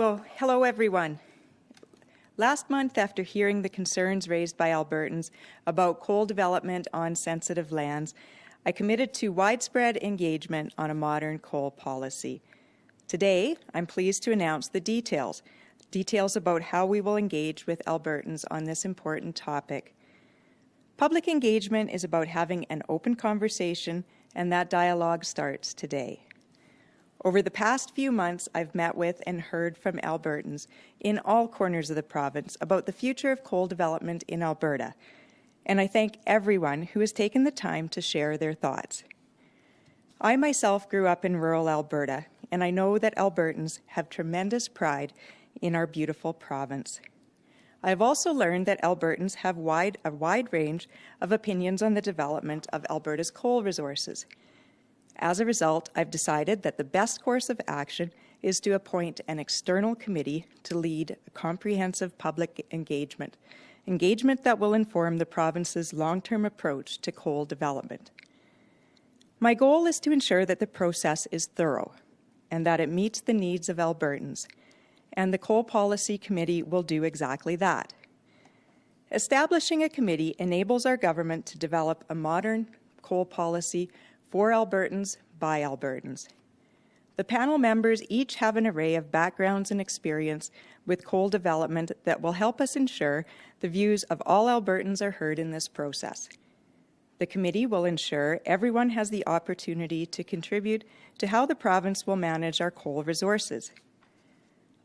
Well, hello everyone. Last month, after hearing the concerns raised by Albertans about coal development on sensitive lands, I committed to widespread engagement on a modern coal policy. Today, I'm pleased to announce the details about how we will engage with Albertans on this important topic. Public engagement is about having an open conversation, and that dialogue starts today. Over the past few months, I've met with and heard from Albertans in all corners of the province about the future of coal development in Alberta, and I thank everyone who has taken the time to share their thoughts. I myself grew up in rural Alberta, and I know that Albertans have tremendous pride in our beautiful province. I have also learned that Albertans have a wide range of opinions on the development of Alberta's coal resources. As a result, I've decided that the best course of action is to appoint an external committee to lead a comprehensive public engagement that will inform the province's long-term approach to coal development. My goal is to ensure that the process is thorough and that it meets the needs of Albertans, and the Coal Policy Committee will do exactly that. Establishing a committee enables our government to develop a modern coal policy for Albertans by Albertans. The panel members each have an array of backgrounds and experience with coal development that will help us ensure the views of all Albertans are heard in this process. The committee will ensure everyone has the opportunity to contribute to how the province will manage our coal resources.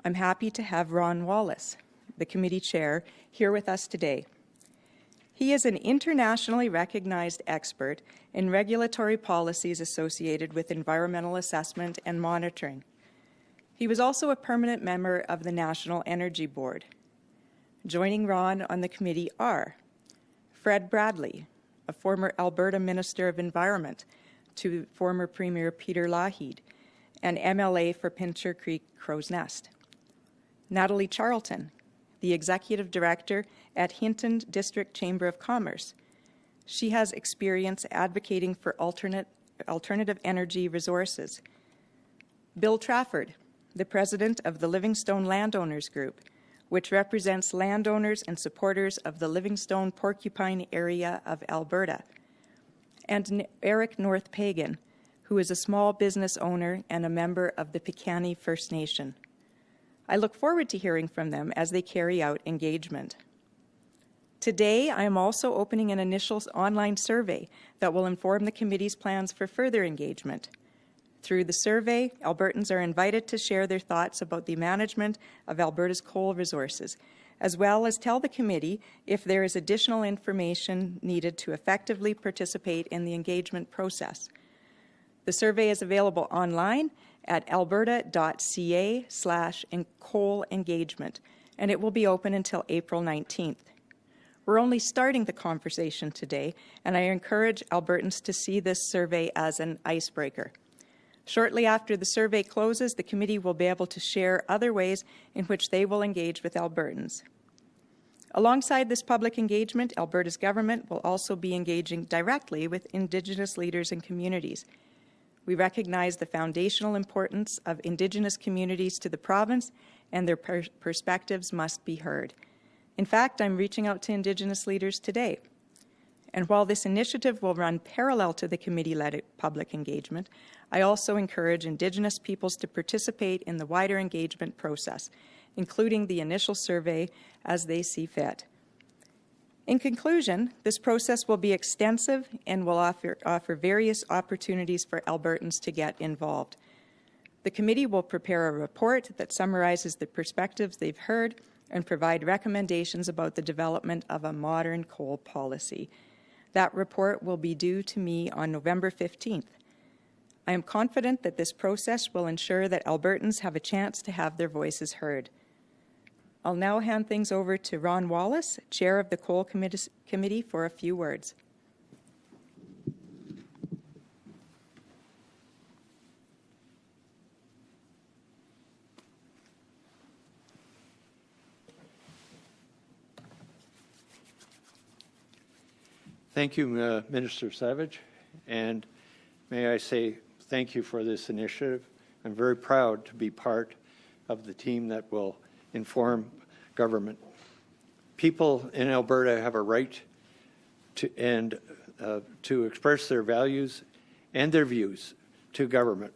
I'm happy to have Ron Wallace, the committee chair, here with us today. He is an internationally recognized expert in regulatory policies associated with environmental assessment and monitoring. He was also a permanent member of the National Energy Board. Joining Ron on the committee are Fred Bradley, a former Alberta Minister of Environment to former Premier Peter Lougheed, and MLA for Pincher Creek Crow's Nest. Natalie Charlton, the Executive Director at Hinton District Chamber of Commerce. She has experience advocating for alternative energy resources. Bill Trafford, the President of the Livingstone Landowners Group, which represents landowners and supporters of the Livingstone Porcupine area of Alberta. And Eric North Pagan, who is a small business owner and a member of the Piikani First Nation. I look forward to hearing from them as they carry out engagement. Today, I am also opening an initial online survey that will inform the committee's plans for further engagement. Through the survey, Albertans are invited to share their thoughts about the management of Alberta's coal resources, as well as tell the committee if there is additional information needed to effectively participate in the engagement process. The survey is available online at alberta.ca/coal engagement, and it will be open until April 19th. We're only starting the conversation today, and I encourage Albertans to see this survey as an icebreaker. Shortly after the survey closes, the committee will be able to share other ways in which they will engage with Albertans. Alongside this public engagement, Alberta's government will also be engaging directly with Indigenous leaders and communities. We recognize the foundational importance of Indigenous communities to the province, and their perspectives must be heard. In fact, I'm reaching out to Indigenous leaders today. And while this initiative will run parallel to the committee-led public engagement, I also encourage Indigenous peoples to participate in the wider engagement process, including the initial survey as they see fit. In conclusion, this process will be extensive and will offer various opportunities for Albertans to get involved. The committee will prepare a report that summarizes the perspectives they've heard and provide recommendations about the development of a modern coal policy. That report will be due to me on November 15th. I am confident that this process will ensure that Albertans have a chance to have their voices heard. I'll now hand things over to Ron Wallace, Chair of the Coal Committee, for a few words. Thank you, Minister Savage, and may I say thank you for this initiative. I'm very proud to be part of the team that will inform government. People in Alberta have a right to express their values and their views to government.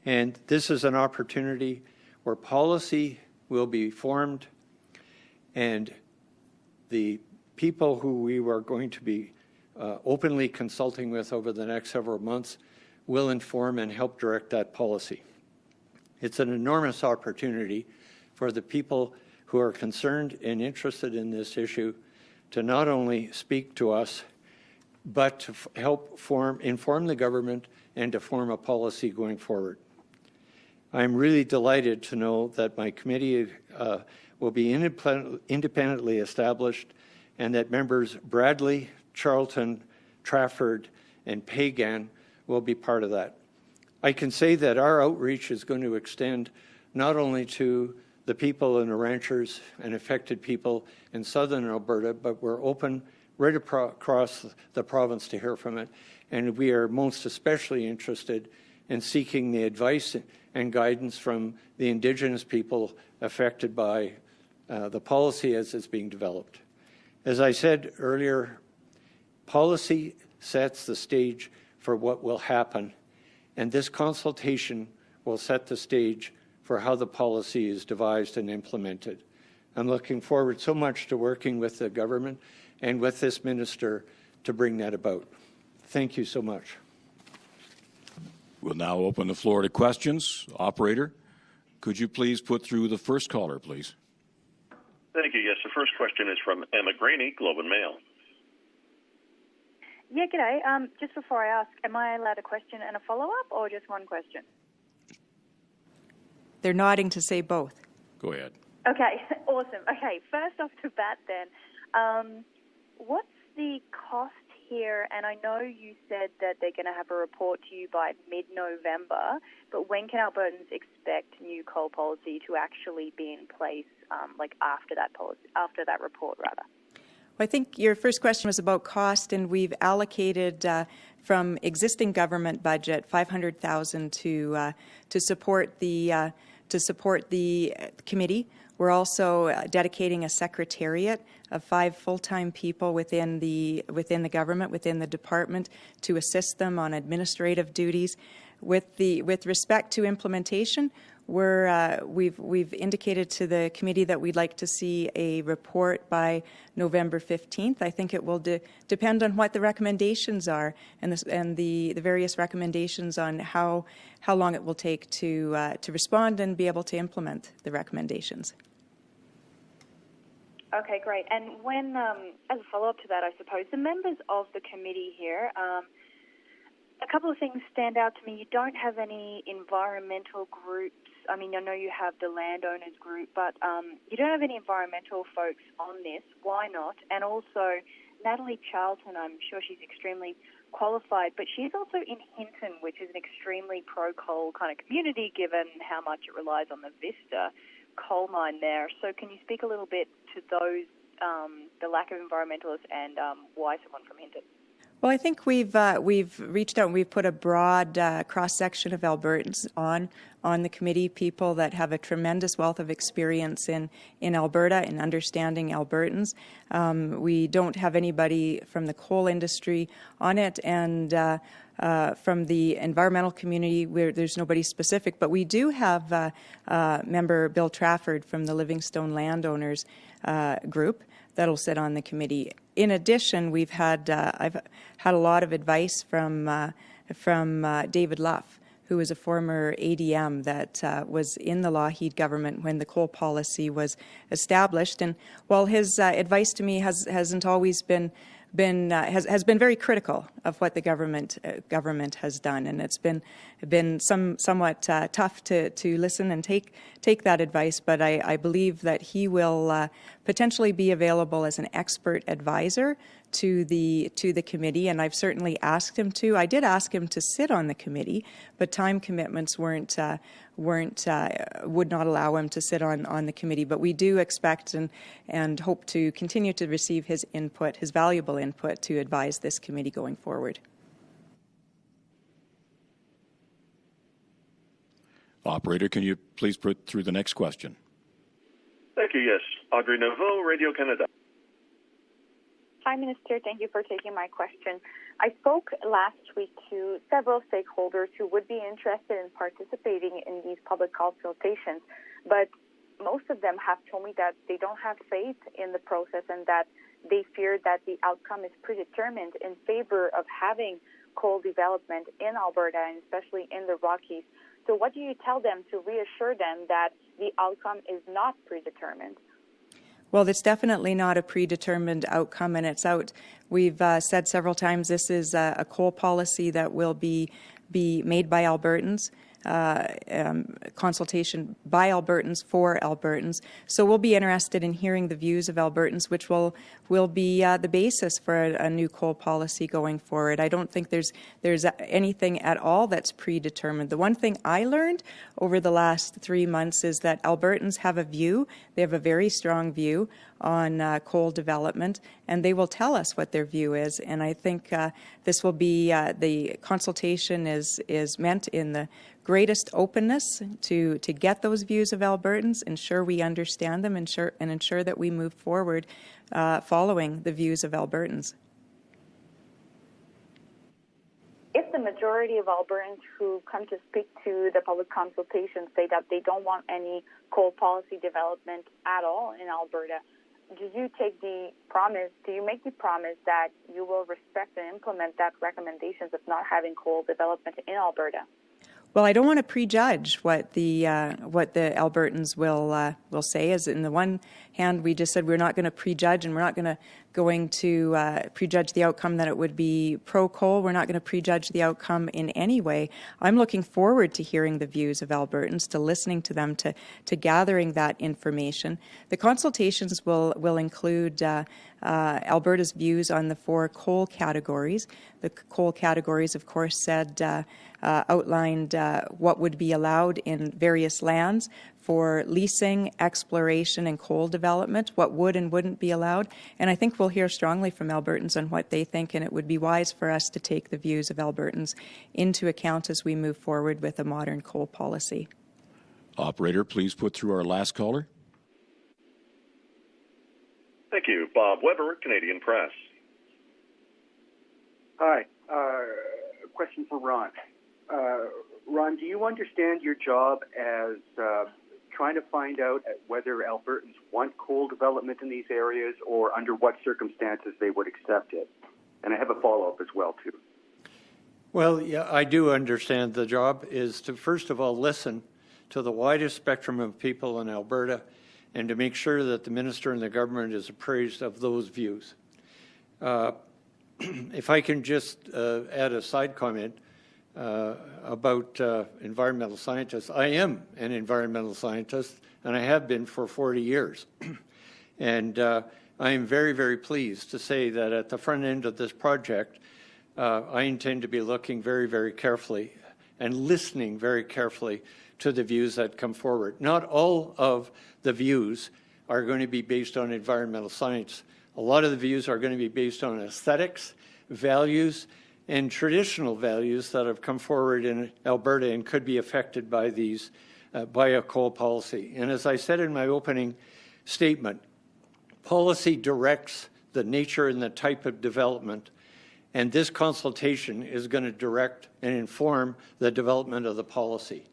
And this is an opportunity where policy will be formed, and the people who we are going to be openly consulting with over the next several months will inform and help direct that policy. It's an enormous opportunity for the people who are concerned and interested in this issue to not only speak to us, but to help inform the government and to form a policy going forward. I'm really delighted to know that my committee will be independently established, and that members Bradley, Charlton, Trafford, and Pagan will be part of that. I can say that our outreach is going to extend not only to the people and the ranchers and affected people in southern Alberta, but we're open right across the province to hear from it. And we are most especially interested in seeking the advice and guidance from the Indigenous people affected by the policy as it's being developed. As I said earlier, policy sets the stage for what will happen, and this consultation will set the stage for how the policy is devised and implemented. I'm looking forward so much to working with the government and with this minister to bring that about. Thank you so much. We'll now open the floor to questions. Operator, could you please put through the first caller, please? Thank you. Yes, the first question is from Emma Graney, Globe and Mail. Yeah, g'day. Just before I ask, am I allowed a question and a follow-up, or just one question? They're nodding to say both. Go ahead. Okay, awesome. Okay, first off to bat then, what's the cost here? And I know you said that they're going to have a report to you by mid-November, but when can Albertans expect new coal policy to actually be in place, after that policy, after that report, rather? Well, I think your first question was about cost, and we've allocated from existing government budget $500,000 to support the committee. We're also dedicating a secretariat of 5 full-time people within the government, within the department, to assist them on administrative duties. With respect to implementation, we've indicated to the committee that we'd like to see a report by November 15th. I think it will depend on what the recommendations are and the various recommendations on how long it will take to respond and be able to implement the recommendations. Okay, great. And when, as a follow-up to that, I suppose, the members of the committee here, a couple of things stand out to me. You don't have any environmental groups. I mean, I know you have the landowners group, but you don't have any environmental folks on this. Why not? And also, Natalie Charlton, I'm sure she's extremely qualified, but she's also in Hinton, which is an extremely pro-coal kind of community, given how much it relies on the Vista coal mine there. So can you speak a little bit to those, the lack of environmentalists, and why someone from Hinton? Well, I think we've reached out and we've put a broad cross-section of Albertans on the committee, people that have a tremendous wealth of experience in Alberta in understanding Albertans. We don't have anybody from the coal industry on it, and from the environmental community, where there's nobody specific, but we do have member Bill Trafford from the Livingstone Landowners group that'll sit on the committee. In addition, I've had a lot of advice from David Luff, who is a former ADM that was in the Lougheed government when the coal policy was established. And while his advice to me hasn't always been very critical of what the government has done, and it's been somewhat tough to listen and take that advice. But I believe that he will potentially be available as an expert advisor to the committee, and I've certainly asked him to. I did ask him to sit on the committee, but time commitments would not allow him to sit on the committee. But we do expect and hope to continue to receive his input, his valuable input, to advise this committee going forward. Operator, can you please put through the next question? Thank you. Yes. Audrey Nouveau, Radio Canada. Hi, Minister. Thank you for taking my question. I spoke last week to several stakeholders who would be interested in participating in these public consultations, but most of them have told me that they don't have faith in the process and that they fear that the outcome is predetermined in favor of having coal development in Alberta and especially in the Rockies. So what do you tell them to reassure them that the outcome is not predetermined? Well, it's definitely not a predetermined outcome, and it's out. We've said several times this is a coal policy that will be made by Albertans, consultation by Albertans for Albertans. So we'll be interested in hearing the views of Albertans, which will be the basis for a new coal policy going forward. I don't think there's anything at all that's predetermined. The one thing I learned over the last 3 months is that Albertans have a view. They have a very strong view on coal development, and they will tell us what their view is. And I think this will be the consultation is meant in the greatest openness to get those views of Albertans, ensure we understand them, ensure that we move forward following the views of Albertans. If the majority of Albertans who come to speak to the public consultation say that they don't want any coal policy development at all in Alberta, do you make the promise that you will respect and implement that recommendations of not having coal development in Alberta? Well, I don't want to prejudge what the Albertans will say. As in the one hand, we just said we're not going to prejudge, and we're not going to prejudge the outcome that it would be pro-coal. We're not going to prejudge the outcome in any way. I'm looking forward to hearing the views of Albertans, to listening to them, to gathering that information. The consultations will include Alberta's views on the 4 coal categories. The coal categories, of course, outlined what would be allowed in various lands for leasing, exploration, and coal development, what would and wouldn't be allowed. And I think we'll hear strongly from Albertans on what they think, and it would be wise for us to take the views of Albertans into account as we move forward with a modern coal policy. Operator, please put through our last caller. Thank you. Bob Weber, Canadian Press. Hi. A question for Ron. Ron, do you understand your job as trying to find out whether Albertans want coal development in these areas or under what circumstances they would accept it? And I have a follow-up as well, too. Well, yeah, I do understand the job is to, first of all, listen to the widest spectrum of people in Alberta and to make sure that the minister and the government is appraised of those views. If I can just add a side comment about environmental scientists. I am an environmental scientist, and I have been for 40 years. And I am very, very pleased to say that at the front end of this project, I intend to be looking very, very carefully and listening very carefully to the views that come forward. Not all of the views are going to be based on environmental science. A lot of the views are going to be based on aesthetics, values, and traditional values that have come forward in Alberta and could be affected by these, by a coal policy. And as I said in my opening statement, policy directs the nature and the type of development, and this consultation is going to direct and inform the development of the policy.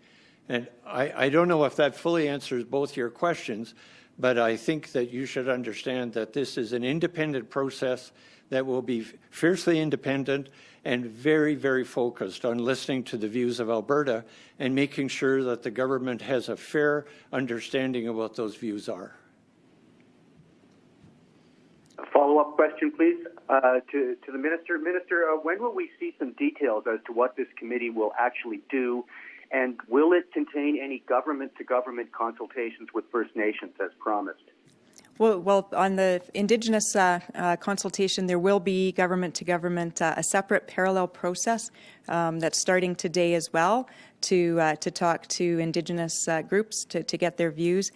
And I don't know if that fully answers both your questions, but I think that you should understand that this is an independent process that will be fiercely independent and very, very focused on listening to the views of Alberta and making sure that the government has a fair understanding of what those views are. A follow-up question, please, to the Minister. Minister, when will we see some details as to what this committee will actually do, and will it contain any government-to-government consultations with First Nations as promised? Well, on the Indigenous consultation, there will be government-to-government, a separate parallel process that's starting today as well to talk to Indigenous groups to get their views.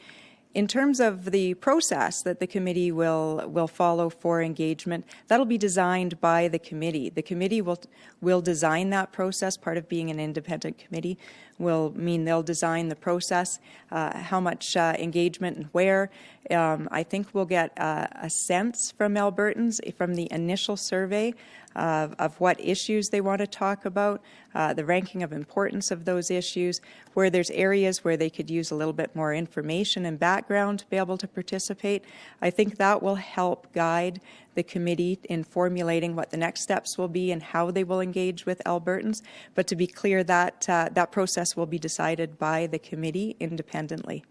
In terms of the process that the committee will follow for engagement, that'll be designed by the committee. The committee will design that process, part of being an independent committee. will mean they'll design the process, how much engagement and where. I think we'll get a sense from Albertans from the initial survey of what issues they want to talk about, the ranking of importance of those issues, where there's areas where they could use a little bit more information and background to be able to participate. I think that will help guide the committee in formulating what the next steps will be and how they will engage with Albertans. But to be clear, that that process will be decided by the committee independently.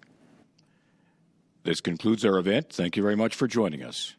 This concludes our event. Thank you very much for joining us.